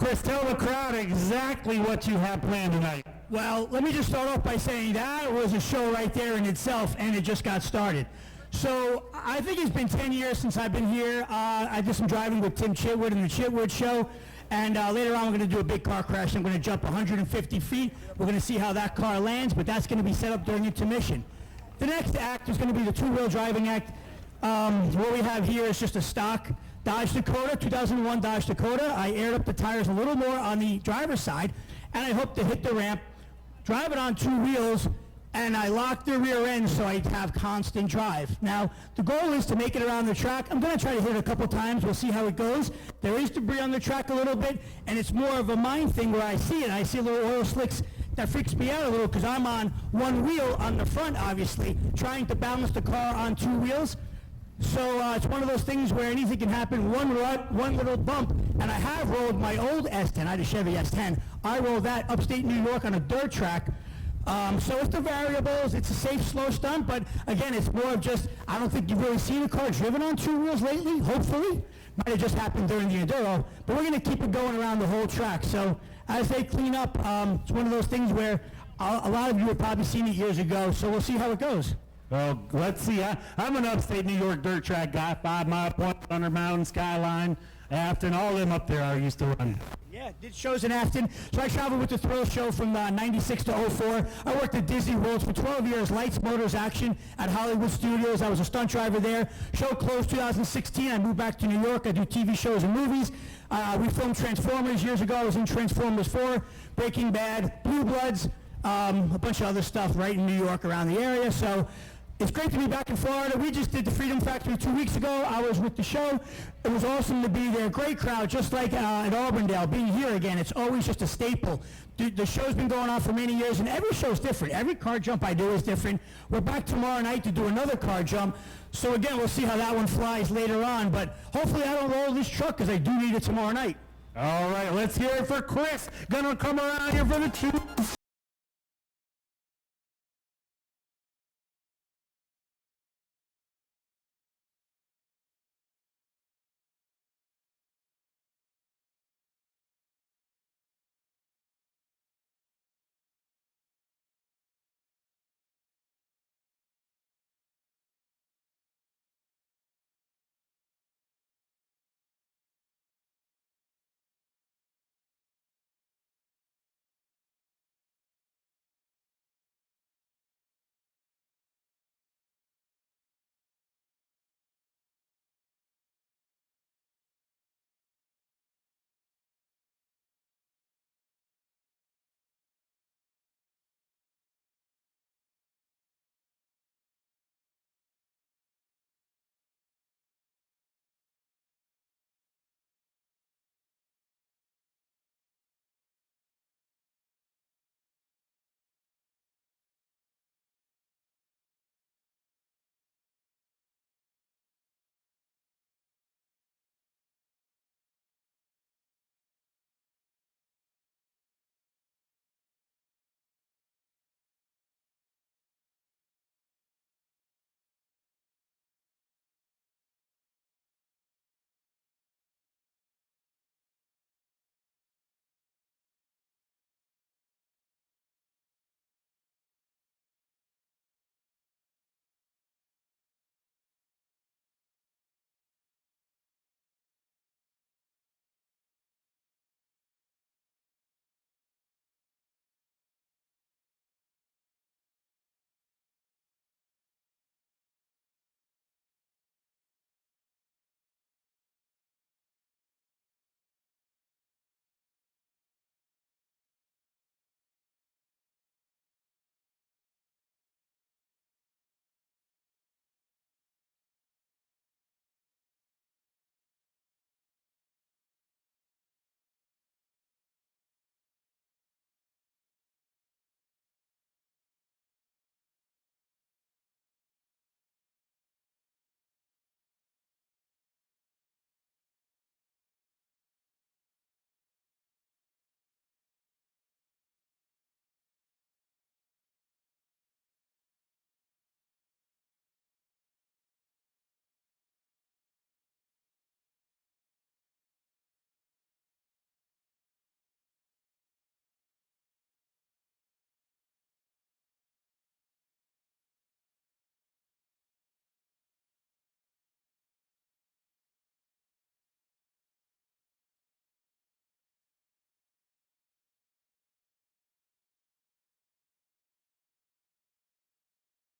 Chris, tell the crowd exactly what you have planned tonight. Well, let me just start off by saying that was a show right there in itself, and it just got started. So I think it's been 10 years since I've been here. I did some driving with Tim Chitwood in the Chitwood Show, and later on we're going to do a big car crash. I'm going to jump 150 feet. We're going to see how that car lands, but that's going to be set up during intermission. The next act is going to be the two-wheel driving act. What we have here is just a stock Dodge Dakota, 2001 Dodge Dakota. I aired up the tires a little more on the driver's side, and I hope to hit the ramp, drive it on two wheels, and I lock the rear end so I have constant drive. Now, the goal is to make it around the track. I'm going to try to hit it a couple times. We'll see how it goes. There is debris on the track a little bit, and it's more of a mind thing where I see it. I see little oil slicks. That freaks me out a little because I'm on one wheel on the front, obviously, trying to balance the car on two wheels. So it's one of those things where anything can happen, one little bump, and I have rolled my old S10, I had a Chevy S10, I rolled that upstate New York on a dirt track. So it's the variables, it's a safe, slow stunt, but again, it's more of just, I don't think you've really seen a car driven on two wheels lately, hopefully. Might have just happened during the Enduro, but we're going to keep it going around the whole track. So as they clean up, it's one of those things where a lot of you have probably seen it years ago, so we'll see how it goes. Well, let's see. I'm an upstate New York dirt track guy, 5 Mile Point, Thunder Mountain, Skyline, Afton, all of them up there I used to run. Yeah, did shows in Afton. So I traveled with the Thrill Show from 96 to 04. I worked at Disney World for 12 years, Lights, Motors, Action at Hollywood Studios. I was a stunt driver there. Show closed 2016. I moved back to New York. I do TV shows and movies. We filmed Transformers years ago. I was in Transformers 4, Breaking Bad, Blue Bloods, a bunch of other stuff right in New York around the area. So it's great to be back in Florida. We just did the Freedom Factory 2 weeks ago. I was with the show. It was awesome to be there. Great crowd, just like at Auburndale. Being here again, it's always just a staple. The show's been going on for many years, and every show's different. Every car jump I do is different. We're back tomorrow night to do another car jump. So again, we'll see how that one flies later on. But hopefully I don't roll this truck because I do need it tomorrow night. All right, let's hear it for Chris. Gonna come around here for the two.